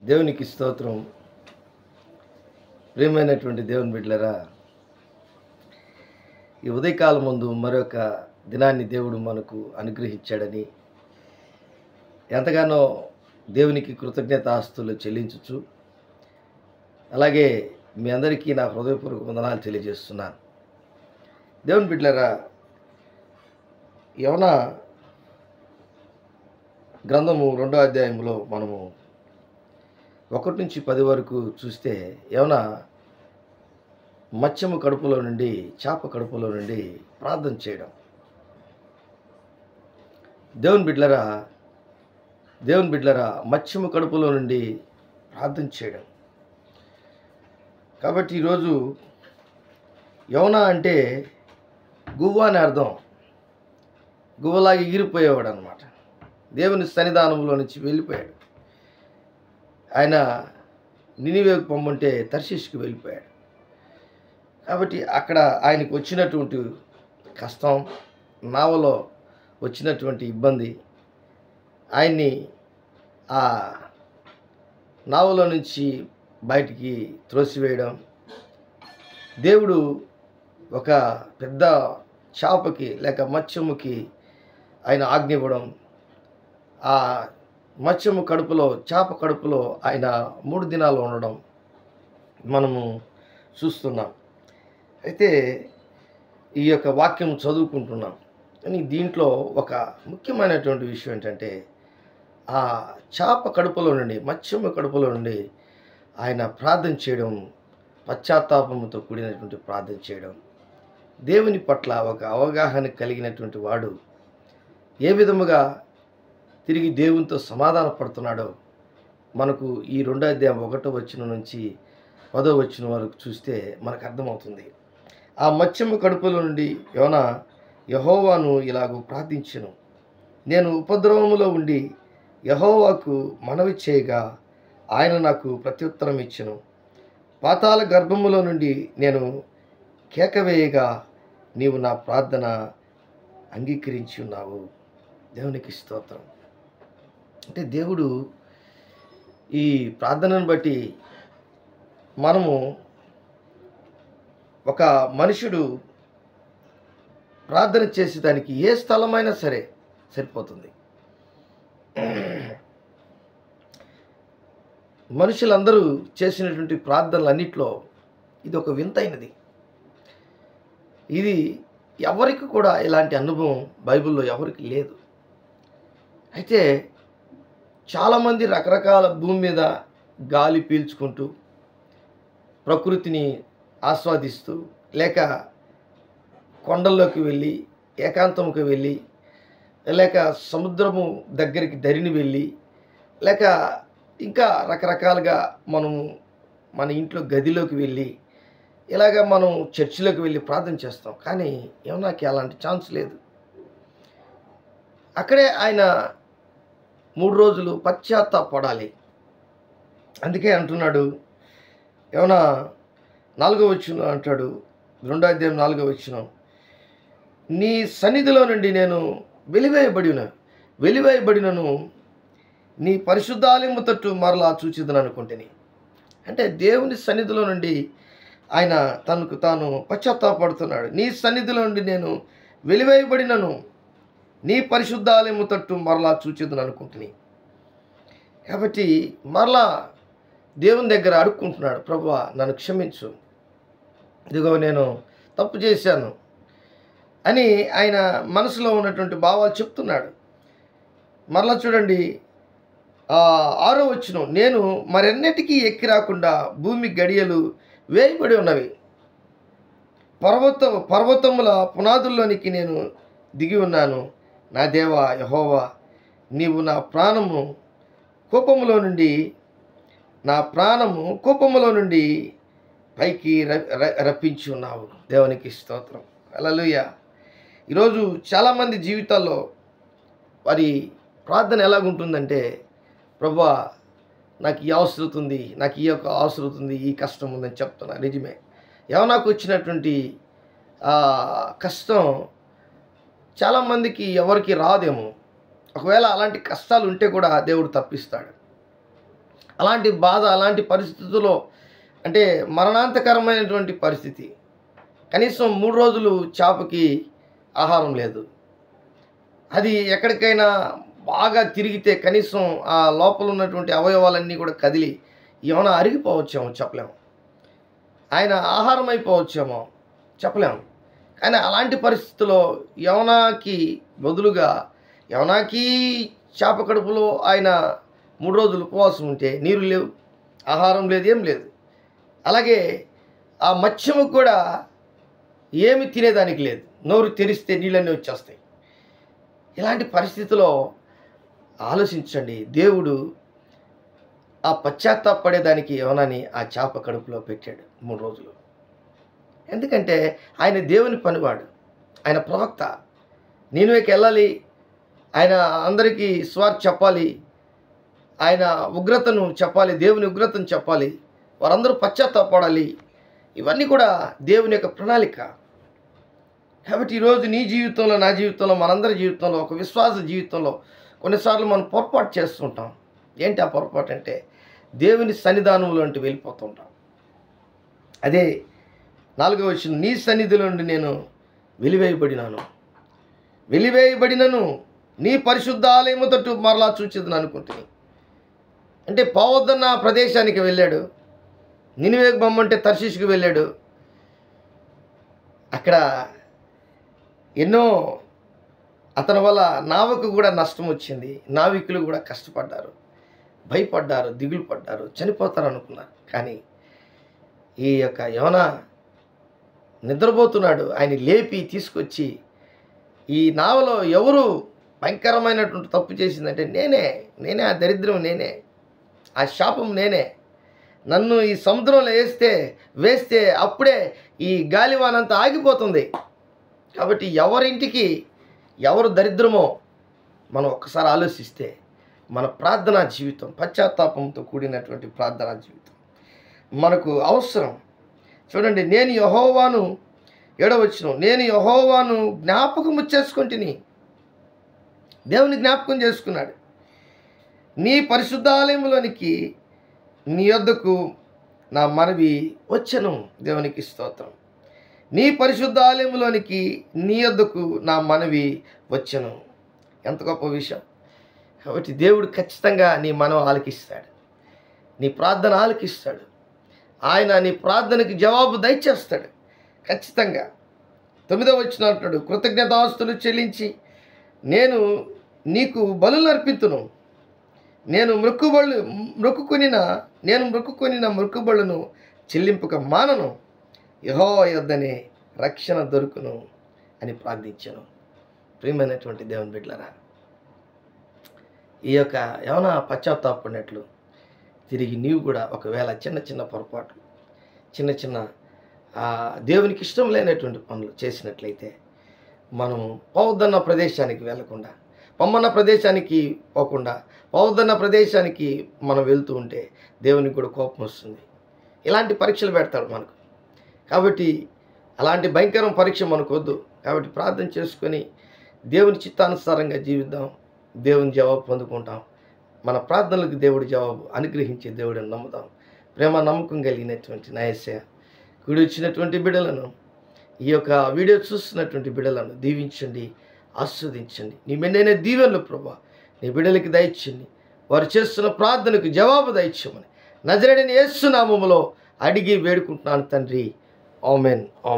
దేవునికి స్తోత్రం. ప్రియమైనటువంటి దేవుని బిడ్డలారా, ఈ ఉదయకాలం ముందు మరొక దినాన్ని దేవుడు మనకు అనుగ్రహించాడని ఎంతగానో దేవునికి కృతజ్ఞతాస్తులు చెల్లించుచు, అలాగే మీ అందరికీ నా హృదయపూర్వక వందనాలు తెలియజేస్తున్నాను. దేవుని బిడ్డలారా, యెహోవ గ్రంథము 2వ అధ్యాయంలో మనము 1 నుంచి 10 వరకు చూస్తే యెహోవ మత్స్యము కడుపులో నుండి, చేప కడుపులో నుండి ప్రార్థన చేయడం. దేవుని బిడ్డలారా మత్స్యము కడుపులో నుండి ప్రార్థన చేయడం. కాబట్టి ఈరోజు యెహోవ అంటే గువ్వ అని అర్థం. గువ్వలాగా ఎగిరిపోయేవాడు అనమాట. దేవుని సన్నిధానంలో నుంచి వెళ్ళిపోయాడు. ఆయన నినివేకు పొమ్మంటే తర్షీషుకి వెళ్ళిపోయాడు. కాబట్టి అక్కడ ఆయనకు వచ్చినటువంటి కష్టం, నావలో వచ్చినటువంటి ఇబ్బంది, ఆయన్ని ఆ నావలో నుంచి బయటికి త్రోసివేయడం, దేవుడు ఒక పెద్ద చేపకి లేక మత్స్యముకి ఆయన ఆజ్ఞ ఇవ్వడం, ఆ మత్స్యము కడుపులో, చేప కడుపులో ఆయన 3 దినాలు ఉండడం మనము చూస్తున్నాం. అయితే ఈ యొక్క వాక్యం చదువుకుంటున్నాం. కానీ దీంట్లో ఒక ముఖ్యమైనటువంటి విషయం ఏంటంటే, ఆ చేప కడుపులో నుండి, మత్స్యము కడుపులో నుండి ఆయన ప్రార్థన చేయడం, పశ్చాత్తాపముతో కూడినటువంటి ప్రార్థన చేయడం. దేవుని పట్ల ఒక అవగాహన కలిగినటువంటి వాడు ఏ విధముగా తిరిగి దేవునితో సమాధాన పడుతున్నాడో మనకు ఈ 2వ అధ్యాయం 1వ వచనం నుంచి 10వ వచనం వరకు చూస్తే మనకు అర్థమవుతుంది. ఆ మత్స్యము కడుపులో నుండి యెహోవాను ఇలాగూ ప్రార్థించెను. నేను ఉపద్రవములో ఉండి యెహోవాకు మనవి చేయగా ఆయన నాకు ప్రత్యుత్తరం ఇచ్చెను. పాతాళ గర్భములో నుండి నేను కేకవేయగా నీవు నా ప్రార్థన అంగీకరించి ఉన్నావు. దేవునికి స్తోత్రం. అంటే దేవుడు ఈ ప్రార్థనను బట్టి మనము, ఒక మనుషుడు ప్రార్థన చేసేదానికి ఏ స్థలమైనా సరే సరిపోతుంది. మనుషులందరూ చేసినటువంటి ప్రార్థనలన్నిట్లో ఇది ఒక వింతైనది. ఇది ఎవరికి కూడా ఇలాంటి అనుభవం బైబిల్లో ఎవరికి లేదు. అయితే చాలామంది రకరకాల భూమి మీద గాలి పీల్చుకుంటూ, ప్రకృతిని ఆస్వాదిస్తూ, లేక కొండల్లోకి వెళ్ళి, ఏకాంతంకి వెళ్ళి, లేక సముద్రము దగ్గరికి దరిని వెళ్ళి, లేక ఇంకా రకరకాలుగా మనము మన ఇంట్లో గదిలోకి వెళ్ళి, ఇలాగ మనం చర్చిలోకి వెళ్ళి ప్రార్థన చేస్తాం. కానీ యెహోవాకి అలాంటి ఛాన్స్ లేదు. అక్కడే ఆయన 3 రోజులు పశ్చాత్తాపడాలి. అందుకే అంటున్నాడు, యెహోవా 4వ వచనం అంటాడు, 2వ అధ్యాయం 4వ వచనం, నీ సన్నిధిలో నుండి నేను వెలివేయబడినను నీ పరిశుద్ధాలయము తట్టు మరలా చూచిదను అనుకుంటుని. అంటే దేవుని సన్నిధిలో నుండి ఆయన తనకు తాను పశ్చాత్తాపడుతున్నాడు. నీ సన్నిధిలో నుండి నేను వెలివేయబడినను నీ పరిశుద్ధాలయము తట్టు మరలా చూచేదని అనుకుంటుని. కాబట్టి మరలా దేవుని దగ్గర అడుక్కుంటున్నాడు, ప్రభువా నన్ను క్షమించు, ఇదిగో నేను తప్పు చేశాను అని ఆయన మనసులో ఉన్నటువంటి భావాలు చెప్తున్నాడు. మరలా చూడండి, 6వ వచనం, నేను మరెన్నటికీ ఎక్కి రాకుండా భూమి గడియలు వేయబడి ఉన్నవి. పర్వతముల పునాదుల్లోనికి నేను దిగి ఉన్నాను. నా దేవా యెహోవా, నీవు నా ప్రాణము కోపములో నుండి పైకి రప్పించి ఉన్నావు. దేవునికి స్తోత్రం. హల్లెలూయా. ఈరోజు చాలామంది జీవితాల్లో వారి ప్రార్థన ఎలాగుంటుందంటే, ప్రభువా నాకు ఈ అవసరం ఉంది, నాకు ఈ యొక్క అవసరం ఉంది, ఈ కష్టం ఉందని చెప్తున్నా. నిజమే, నాకు వచ్చినటువంటి కష్టం చాలామందికి ఎవరికి రాదేమో. ఒకవేళ అలాంటి కష్టాలు ఉంటే కూడా దేవుడు తప్పిస్తాడు. అలాంటి బాధ, అలాంటి పరిస్థితుల్లో అంటే మరణాంతకరమైనటువంటి పరిస్థితి. కనీసం 3 రోజులు చేపకి ఆహారం లేదు. అది ఎక్కడికైనా బాగా తిరిగితే కనీసం ఆ లోపల ఉన్నటువంటి అవయవాలన్నీ కూడా కదిలి ఏమైనా అరిగిపోవచ్చేమో చెప్పలేము. ఆయన ఆహారం అయిపోవచ్చేమో చెప్పలేము. కానీ అలాంటి పరిస్థితుల్లో యోనాకి బదులుగా యోనాకి చేప కడుపులో ఆయన 3 రోజులు ఉపవాసం ఉంటే నీరు లేవు, ఆహారం లేదు, ఏం లేదు. అలాగే ఆ మత్స్యము కూడా ఏమి తినేదానికి లేదు. నోరు తెరిస్తే నీళ్ళన్నీ వచ్చేస్తాయి. ఇలాంటి పరిస్థితిలో ఆలోచించండి, దేవుడు ఆ పశ్చాత్తాపడేదానికి యోనాని ఆ చేప కడుపులో పెట్టాడు 3 రోజులు. ఎందుకంటే ఆయన దేవుని పనివాడు, ఆయన ప్రవక్త. నీనెవేకి వెళ్ళాలి, ఆయన అందరికీ సువార్త చెప్పాలి, ఆయన ఉగ్రతను చెప్పాలి, దేవుని ఉగ్రతను చెప్పాలి, వారందరూ పశ్చాత్తాపడాలి. ఇవన్నీ కూడా దేవుని యొక్క ప్రణాళిక. కాబట్టి ఈరోజు నీ జీవితంలో, నా జీవితంలో, మనందరి జీవితంలో, ఒక విశ్వాస జీవితంలో కొన్నిసార్లు మనం పొరపాటు చేస్తుంటాం. ఏంటి ఆ పొరపాటు అంటే దేవుని సన్నిధానంలో అంటే వెళ్ళిపోతుంటాం. అదే 4వ వచనం, నీ సన్నిధిలో నుండి నేను వెలివేయబడినను నీ పరిశుద్ధ ఆలయము తట్టు మరలా చూచేదని అనుకుంటుంది. అంటే పోవద్దన్న ప్రదేశానికి వెళ్ళాడు. నినివేకు బొమ్మంటే తర్షీషుకు వెళ్ళాడు. అక్కడ ఎన్నో అతని వల్ల నావకు కూడా నష్టం వచ్చింది. నావికులు కూడా కష్టపడ్డారు, భయపడ్డారు, దిగులు పడ్డారు, చనిపోతారు అనుకున్నారు. కానీ ఈ యొక్క యోనా నిద్రపోతున్నాడు. ఆయన లేపి తీసుకొచ్చి, ఈ నావలో ఎవరు భయంకరమైనటువంటి తప్పు చేసిందంటే నేనే ఆ దరిద్రం, నేనే ఆ శాపం, నేనే. నన్ను ఈ సముద్రంలో వేస్తే అప్పుడే ఈ గాలివానంతా ఆగిపోతుంది. కాబట్టి ఎవరింటికి ఎవరు దరిద్రమో మనం ఒక్కసారి ఆలోచిస్తే మన ప్రార్థనా జీవితం, పశ్చాత్తాపంతో కూడినటువంటి ప్రార్థనా జీవితం మనకు అవసరం. చూడండి, నేను యెహోవాను 7వ వచనం, నేను యెహోవాను జ్ఞాపకము చేసుకుంటుని. దేవుని జ్ఞాపకం చేసుకున్నాడు. నీ పరిశుద్ధాలయంలోనికి నీ యొద్దకు నా మనవి వచ్చెను. దేవునికి స్తోత్రం. నీ పరిశుద్ధాలయంలోనికి నీ యొద్దకు నా మనవి వచ్చెను. ఎంత గొప్ప విషయం. కాబట్టి దేవుడు ఖచ్చితంగా నీ మనవి ఆలకిస్తాడు, నీ ప్రార్థన ఆలకిస్తాడు. ఆయన నీ ప్రార్థనకి జవాబు దయచేస్తాడు ఖచ్చితంగా. 9వ వచనం అంటాడు, కృతజ్ఞతాస్తులు చెల్లించి నేను నీకు బలులు అర్పింతును. నేను మొక్కుకొనిన మొక్కుబడులను చెల్లింపక మానను. యెహోవా యొద్దనే రక్షణ దొరుకును అని ప్రార్థించాను. ప్రియమైనటువంటి దేవుని బిడ్డలారా, ఈ యొక్క ఏమైనా పశ్చాత్తాపడినట్లు తిరిగి నీవు కూడా ఒకవేళ చిన్న పొరపాట్లు, చిన్న దేవునికి ఇష్టం లేనటువంటి పనులు చేసినట్లయితే మనం పోవద్దన్న ప్రదేశానికి వెళ్ళకుండా, పొమ్మన్న ప్రదేశానికి పోకుండా, పోవద్దన్న ప్రదేశానికి మనం వెళ్తూ ఉంటే దేవునికి కూడా కోపం వస్తుంది. ఇలాంటి పరీక్షలు పెడతాడు మనకు. కాబట్టి అలాంటి భయంకరం పరీక్ష మనకు వద్దు. కాబట్టి ప్రార్థన చేసుకొని దేవుని చిత్తానుసారంగా జీవిద్దాం. దేవుని జవాబు పొందుకుంటాం. మన ప్రార్థనలకు దేవుడి జవాబు అనుగ్రహించే దేవుడిని నమ్ముదాం. ప్రేమ నమ్మకం కలిగినటువంటి నా యేసయ్య, కూడి వచ్చినటువంటి బిడ్డలను, ఈ యొక్క వీడియో చూస్తున్నటువంటి బిడ్డలను దీవించండి, ఆస్వాదించండి. నీ మెండైన దీవెనలు ప్రభువా నీ బిడ్డలకి దయచేయండి. వారు చేస్తున్న ప్రార్థనకు జవాబు దయచేయమని నజరేయుడైన యేసు నామములో అడిగి వేడుకుంటున్నాను తండ్రి. ఆమేన్, ఆమేన్.